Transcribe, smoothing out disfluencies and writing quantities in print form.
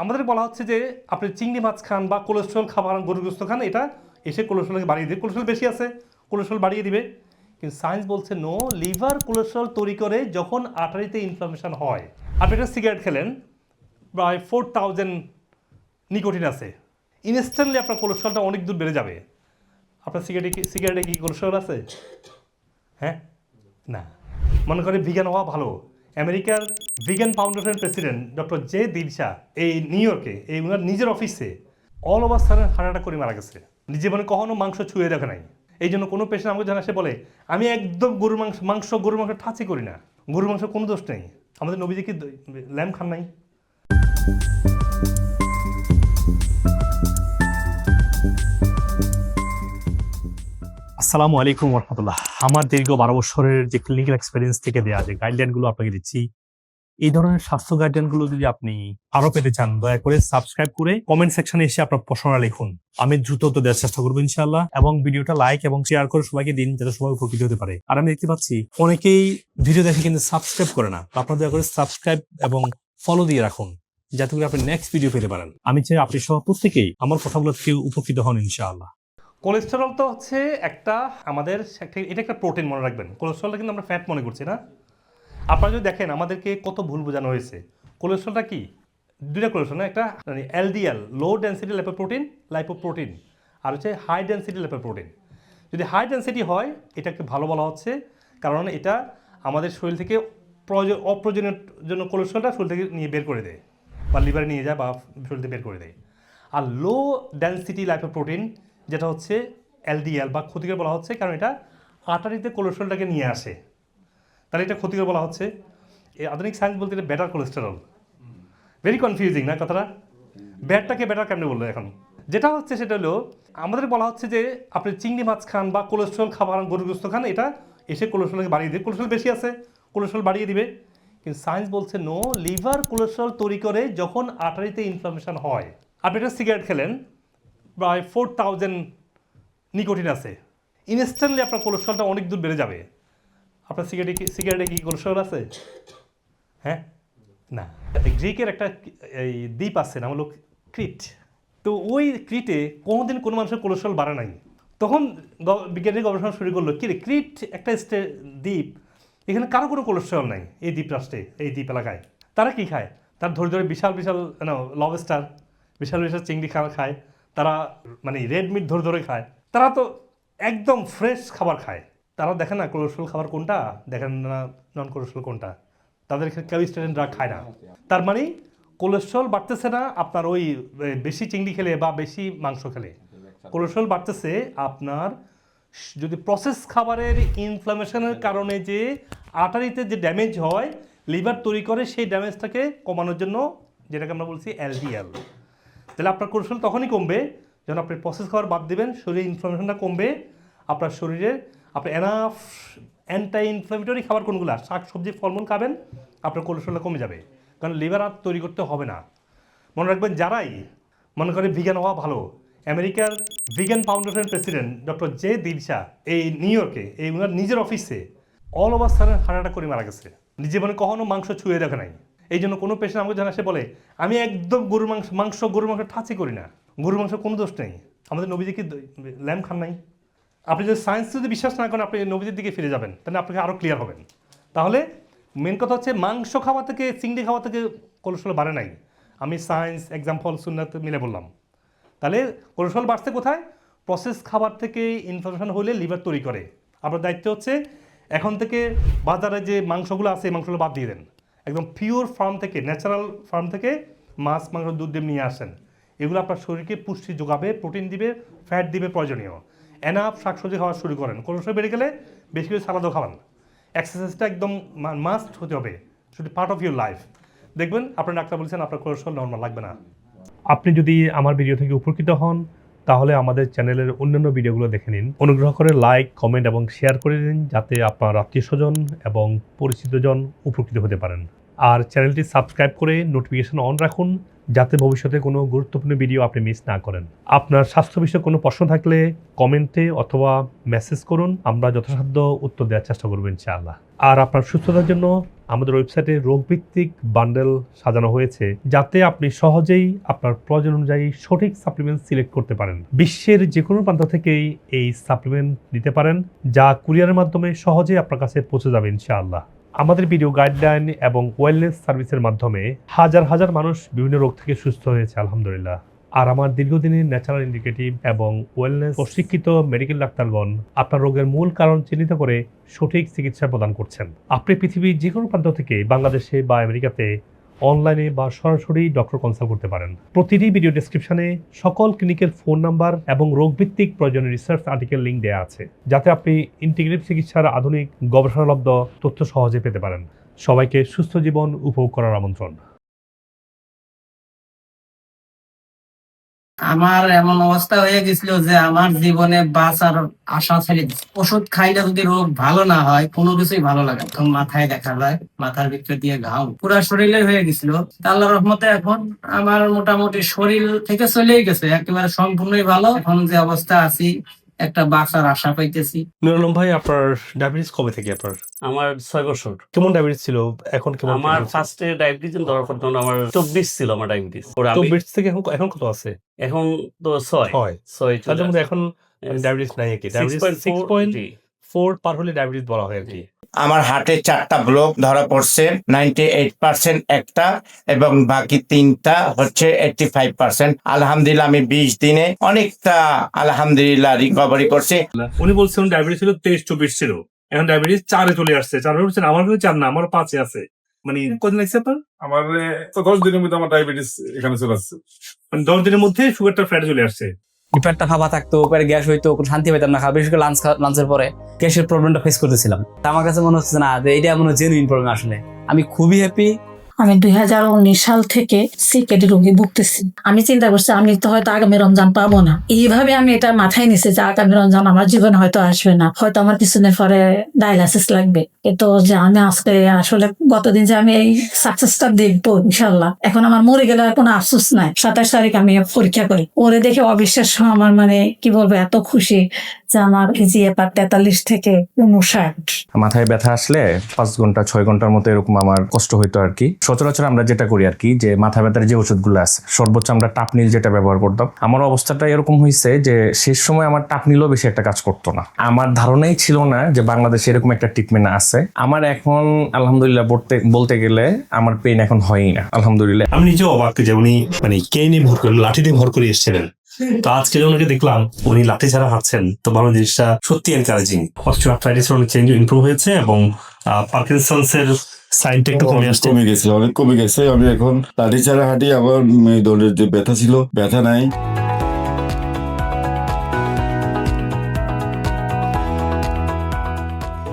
আমাদের বলা হচ্ছে যে আপনি চিংড়ি মাছ খান বা কোলেস্ট্রল খাবার গরুর গোস্ত খান, এটা এসে কোলেস্ট্রলকে বাড়িয়ে দিবে, কোলেস্ট্রল বেশি আছে কোলেস্ট্রল বাড়িয়ে দিবে। কিন্তু সায়েন্স বলছে নো, লিভার কোলেস্ট্রল তৈরি করে যখন আর্টারিতে ইনফ্লামেশন হয়। আপনি একটা সিগারেট খেলেন, প্রায় 4000 নিকোটিন আছে, ইনস্ট্যান্টলি আপনার কোলেস্ট্রলটা অনেক দূর বেড়ে যাবে। আপনার সিগারেটে কি কোলেস্ট্রল আছে? হ্যাঁ, না। মনে করে ভিগান হওয়া ভালো। আমেরিকার ভিগান ফাউন্ডেশনের প্রেসিডেন্ট ডক্টর জে দিলশা এই নিউ ইয়র্কে এই ওনার নিজের অফিসে all over sudden heart attack করে মারা গেছে। জীবনে কখনো মাংস ছুঁয়ে দেখে নাই। এই জন্য কোনো পেশেন্ট আমাকে জানা সে বলে আমি একদম গরুর মাংস টাচই করি না। গরুর মাংস কোনো দোষ নেই। আমাদের নবীজি কি ল্যাম্ব খান নাই? আসসালামু আলাইকুম রহমতুল্লাহ। আমার দীর্ঘ 12 বছরের যে ক্লিনিক্যাল এক্সপেরিয়েন্স থেকে দেওয়া যে গাইডলাইনগুলো আপনাকে দিচ্ছি, এই ধরনের স্বাস্থ্য গাইডলাইনগুলো যদি আপনি আরো পেতে চান, দয়া করে সাবস্ক্রাইব করে কমেন্ট সেকশনে এসে আপনার প্রশ্নটা লিখুন। আমি দ্রুত উত্তর দেওয়ার চেষ্টা করবো ইনশাআল্লাহ। এবং ভিডিওটা লাইক এবং শেয়ার করে সবাইকে দিন, যাতে সবাই উপকৃত হতে পারে। আর আমি দেখতে পাচ্ছি অনেকেই ভিডিও দেখে কিন্তু সাবস্ক্রাইব করে না। তো আপনারা দয়া করে সাবস্ক্রাইব এবং ফলো দিয়ে রাখুন, যাতে করে আপনি নেক্সট ভিডিও পেতে পারেন। আমি চাই আপনি সহ প্রত্যেকেই আমার কথাগুলো থেকে উপকৃত হন ইনশাআল্লাহ। কোলেস্টেরল তো হচ্ছে এটা একটা প্রোটিন, মনে রাখবেন। কোলেস্টেরলটা কিন্তু আমরা ফ্যাট মনে করছি না। আপনারা যদি দেখেন আমাদেরকে কত ভুল বোঝানো হয়েছে। কোলেস্টেরলটা কি? দুইটা কোলেস্টেরল না, একটা এলডিএল লো ডেন্সিটি লাইপোপ্রোটিন, আর হচ্ছে হাই ডেন্সিটি লাইপোপ্রোটিন। যদি হাই ডেন্সিটি হয় এটাকে ভালো বলা হচ্ছে, কারণ এটা আমাদের শরীর থেকে অপ্রয়োজনীয় জন্য কোলেস্টেরলটা শরীর থেকে নিয়ে বের করে দেয়, বা লিভারে নিয়ে যায় বা শরীর থেকে বের করে দেয়। আর লো ডেন্সিটি লাইপোপ্রোটিন যেটা হচ্ছে এলডিএল বা ক্ষতিকর বলা হচ্ছে, কারণ এটা আর্টারিতে কোলেস্টেরলটাকে নিয়ে আসে, তাহলে এটা ক্ষতিকর বলা হচ্ছে। এই আধুনিক সায়েন্স বলতে এটা বেটার কোলেস্টেরল। ভেরি কনফিউজিং না কথাটা? ব্যাডটাকে বেটার কেমনে বললো এখন? যেটা হচ্ছে সেটা হলো আমাদের বলা হচ্ছে যে আপনি চিংড়ি মাছ খান বা কোলেস্ট্রল খাবার গরুর গোস্ত খান, এটা এসে কোলেস্ট্রলকে বাড়িয়ে দিবে, কোলেস্ট্রল বেশি আছে কোলেস্ট্রল বাড়িয়ে দিবে। কিন্তু সায়েন্স বলছে নো, লিভার কোলেস্ট্রল তৈরি করে যখন আর্টারিতে ইনফ্লামেশন হয়। আপনি একটা সিগারেট খেলেন, প্রায় 4000 নিকোটিন আছে, ইনস্ট্যান্টলি আপনার কোলেস্ট্রলটা অনেক দূর বেড়ে যাবে। আপনার সিগারেটে কি কোলেস্ট্রল আছে? হ্যাঁ, না। গ্রিকের একটা এই দ্বীপ আছে, নাম হলো ক্রিট। তো ওই ক্রিটে কোনোদিন কোনো মানুষের কোলেস্ট্রল বাড়ে নাই। তখন বিজ্ঞানী গবেষণা শুরু করলো, কি রে, ক্রিট একটা দ্বীপ, এখানে কারো কোনো কোলেস্ট্রল নাই এই দ্বীপ রাষ্ট্রে, এই দ্বীপ এলাকায়। তারা কি খায়? তার ধরে ধরে বিশাল বিশাল লবস্টার, বিশাল বিশাল চিংড়ি খায়। তারা মানে রেড মিট ধরে ধরে খায়। তারা তো একদম ফ্রেশ খাবার খায়। তারা দেখেন না কোলেস্ট্রল খাবার কোনটা, দেখেন না নন কোলেস্ট্রল কোনটা। তাদের কেমিস্ট্রিয়ান ড্রাগ খায় না। তার মানে কোলেস্ট্রল বাড়তেছে না আপনার ওই বেশি চিংড়ি খেলে বা বেশি মাংস খেলে। কোলেস্ট্রল বাড়তেছে আপনার যদি প্রসেস খাবারের ইনফ্লামেশনের কারণে যে আর্টারিতে যে ড্যামেজ হয়, লিভার তৈরি করে সেই ড্যামেজটাকে কমানোর জন্য, যেটাকে আমরা বলছি এলডিএল। তাহলে আপনার কোলেস্ট্রল তখনই কমবে যখন আপনি প্রসেস খাবার বাদ দেবেন, শরীরে ইনফ্লামেশনটা কমবে। আপনার শরীরে আপনি এনাফ অ্যান্টি ইনফ্লামেটরি খাবার কোনগুলো, শাক সবজি ফলমূল খাবেন, আপনার কোলেস্ট্রলটা কমে যাবে, কারণ লিভার আর তৈরি করতে হবে না। মনে রাখবেন, যারাই মনে করে ভিগান হওয়া ভালো, আমেরিকার ভিগান ফাউন্ডেশনের প্রেসিডেন্ট ডক্টর জে দিলশা এই নিউ ইয়র্কে এই ওনার নিজের অফিসে all over sudden heart attack করে মারা গেছে। জীবনে কখনো মাংস ছুঁয়ে দেখে নাই। এই জন্য কোনো পেশেন্ট আমাকে জানা সে বলে আমি একদম গরুর মাংস টাচই করি না। গরুর মাংস কোনো দোষ নেই। আমাদের নবীজি কি ল্যাম্ব খান নাই? আপনি যদি সায়েন্স যদি বিশ্বাস না করেন, আপনি নবীজির দিকে ফিরে যাবেন, তাহলে আপনাকে আরও ক্লিয়ার হবেন। তাহলে মেন কথা হচ্ছে মাংস খাওয়া থেকে, চিংড়ি খাওয়া থেকে কোলেস্ট্রল বাড়ে নাই। আমি সায়েন্স এক্সাম্পল সুন্নাত মিলে বললাম। তাহলে কোলেস্ট্রল বাড়ছে কোথায়? প্রসেস খাবার থেকে ইনফ্লামেশন হলে লিভার তৈরি করে। আপনার দায়িত্ব হচ্ছে এখন থেকে বাজারে যে মাংসগুলো আছে এই মাংসগুলো বাদ দিয়ে দেন। একদম পিওর ফার্ম থেকে, ন্যাচারাল ফার্ম থেকে মাছ, মাংস, দুধ ডিম নিয়ে আসেন। এগুলো আপনার শরীরকে পুষ্টি যোগাবে, প্রোটিন দিবে, ফ্যাট দিবে প্রয়োজনীয়। এনাফ শাকসবজি খাওয়া শুরু করেন। কোলেস্ট্রল বেড়ে গেলে বেশি করে সালাদও খাওয়ান। এক্সারসাইজটা একদম মাস্ট হতে হবে, শুধু পার্ট অফ ইউর লাইফ। দেখবেন আপনার ডাক্তার বলছেন আপনার কোলেস্ট্রল নর্মাল লাগবে না। আপনি যদি আমার ভিডিও থেকে উপকৃত হন, তাহলে আমাদের চ্যানেলের অন্যান্য ভিডিওগুলো দেখে নিন। অনুগ্রহ করে লাইক, কমেন্ট এবং শেয়ার করে দিন, যাতে আপনার আত্মীয়স্বজন এবং পরিচিতজন উপকৃত হতে পারেন। আর চ্যানেলটি সাবস্ক্রাইব করে নোটিফিকেশন অন রাখুন, যাতে ভবিষ্যতে কোনো গুরুত্বপূর্ণ ভিডিও আপনি মিস না করেন। আপনার স্বাস্থ্য বিষয়ে কোনো প্রশ্ন থাকলে কমেন্টে অথবা মেসেজ করুন, আমরা যথাসাধ্য উত্তর দেওয়ার চেষ্টা করব ইনশাআল্লাহ। আর আপনার সুস্থতার জন্য আমাদের ওয়েবসাইটে রোগভিত্তিক বান্ডেল সাজানো হয়েছে, যাতে আপনি সহজেই আপনার প্রয়োজন অনুযায়ী সঠিক সাপ্লিমেন্ট সিলেক্ট করতে পারেন। বিশ্বের যে কোনো প্রান্ত থেকেই এই সাপ্লিমেন্ট নিতে পারেন, যা কুরিয়ারের মাধ্যমে সহজেই আপনার কাছে পৌঁছে যাবে ইনশাআল্লাহ। আমাদের ভিডিও গাইডলাইন এবং ওয়েলনেস সার্ভিসের মাধ্যমে হাজার হাজার মানুষ বিভিন্ন রোগ থেকে সুস্থ হয়েছে আলহামদুলিল্লাহ। আর আমার দীর্ঘদিনের ন্যাচারাল ইন্ডিকেটিভ এবং ওয়েলনেস প্রশিক্ষিত মেডিকেল ডাক্তারগণ আপনার রোগের মূল কারণ চিহ্নিত করে সঠিক চিকিৎসা প্রদান করছেন। আপনি পৃথিবীর যে কোনো প্রান্ত থেকে বাংলাদেশে বা আমেরিকাতে অনলাইনে বা সরাসরি ডক্টর কনসাল্ট করতে পারেন। প্রতিটি ভিডিও ডেসক্রিপশনে সকল ক্লিনিকের ফোন নাম্বার এবং রোগভিত্তিক প্রয়োজনীয় রিসার্চ আর্টিকেল লিঙ্ক দেওয়া আছে, যাতে আপনি ইন্টিগ্রেটিভ চিকিৎসার আধুনিক গবেষণালব্ধ তথ্য সহজে পেতে পারেন। সবাইকে সুস্থ জীবন উপভোগ করার আমন্ত্রণ। আমার এমন অবস্থা হয়ে গেছিল যে আমার জীবনে বাঁচার আশা ছেড়ে দিচ্ছে। ওষুধ খাইলে যদি রোগ ভালো না হয়, কোনো কিছুই ভালো লাগে না। তখন মাথায় দেখা যায়, মাথার ভিতরে দিয়ে ঘাও পুরা শরীরে হয়ে গেছিল। আল্লাহর রহমতে এখন আমার মোটামুটি শরীর থেকে চলেই গেছে, একেবারে সম্পূর্ণই ভালো। এখন যে অবস্থা আছি, একটা বাঁচার আশা পাইতেছি। নুরুল আলম ভাই, আপনার ডায়াবেটিস কবে থেকে? আপনার আমার 6 বছর। কেমন ডায়াবেটিস ছিল? এখন কেমন? আমার ফার্স্টে ডায়াবেটিস ধরার পর তখন আমার 24 ছিল আমার ডায়াবেটিস। 24 থেকে এখন কত আছে? এখন তো 6 তার মধ্যে এখন ডায়াবেটিস নাই কি? ডায়াবেটিস 6.4 পার হলে ডায়াবেটিস বলা হয় আর কি। আমার হার্টে 4টা ব্লক ধরা পড়ছে, 98% একটা, এবং বাকি 3টা হচ্ছে 85%। আলহামদুলিল্লাহ আমি 20 দিনে অনেকটা আলহামদুলিল্লাহ রিকভারি করছি। উনি বলছেন ডায়াবেটিস ছিল 23-24 ছিল, এখন ডায়াবেটিস 4-এ চলে আসছে। 4 বলছেন, আমার কিন্তু 4 না, আমার 5-এ আছে। মানে কতদিন লাগছে আপনার? আমার তো 10 দিনের মধ্যে আমার ডায়াবেটিস এখানে চলে আসছে। মানে 10 দিনের মধ্যে সুগারটা ফ্ল্যাটে চলে আসছে। পেটটা ফাঁপা থাকতো, পেটে গ্যাস হইতো, কোনো শান্তি পেতাম না। বিশেষ করে লাঞ্চের পরে গ্যাসের প্রবলেমটা ফেস করতেছিলাম। তা আমার কাছে মনে হচ্ছে না যে এটা মনে হয় জেনুইন প্রবলেম। আসলে আমি খুবই হ্যাপি। আমি 2019 সাল থেকে সিকেডি রোগে ভুগতেছি। আমি চিন্তা করছি আমি তো হয়তো আগামী রমজান পাবো না। এইভাবে আমি এটা মাথায় নিছি যে আগামী রমজান আমার জীবনে হয়তো আসবে না, হয়তো আমার কিছুদিন পরে ডায়ালাইসিস লাগবে। তো যে আমি আজকে আসলে গতদিন যে আমি এই সাকসেসটা দেখবো ইনশাল্লাহ, এখন আমার মরে গেলে আর কোনো আফসোস নাই। 27 তারিখ আমি পরীক্ষা করি, ওরে দেখে অবিশ্বাস্য। আমার মানে কি বলবো, এত খুশি যে আমার জিএফআর 43 থেকে 59। মাথায় ব্যথা আসলে 5 ঘন্টা 6 ঘন্টার মতো এরকম আমার কষ্ট হইতো আর কি। সচরাচর আমরা যেটা করি আর কি, যে মাথা ব্যথার যে ওষুধগুলো আছে সর্বোচ্চ আমরা টাপনিল যেটা ব্যবহার করতাম। আমার অবস্থাটা এরকম হয়েছে যে শেষ সময় আমার টাপনিলও বেশি একটা কাজ করতো না। আমার ধারণাই ছিল না যে বাংলাদেশে এরকম একটা ট্রিটমেন্ট আছে। আমার এখন আলহামদুলিল্লাহ বলতে গেলে আমার পেইন এখন হয়ই না আলহামদুলিল্লাহ। আমি নিজেও অবাক যে উনি মানে কেনে ভর করে, লাঠি দিয়ে ভর করে এসেছিলেন। তো আজকে ওনাকে দেখলাম উনি লাঠি ছাড়া হাঁটছেন, তো ভালো জিনিসটা সত্যি এনকারেজিং। অস্টিওআর্থ্রাইটিস অনেক চেঞ্জ ইমপ্রুভ হয়েছে এবং পার্কিনসন্স এর সাইনটা একটু কমে গেছে, অনেক কমে গেছে। আমি এখন লাঠি ছাড়া হাঁটি, আমার দলের যে ব্যথা ছিল ব্যথা নাই।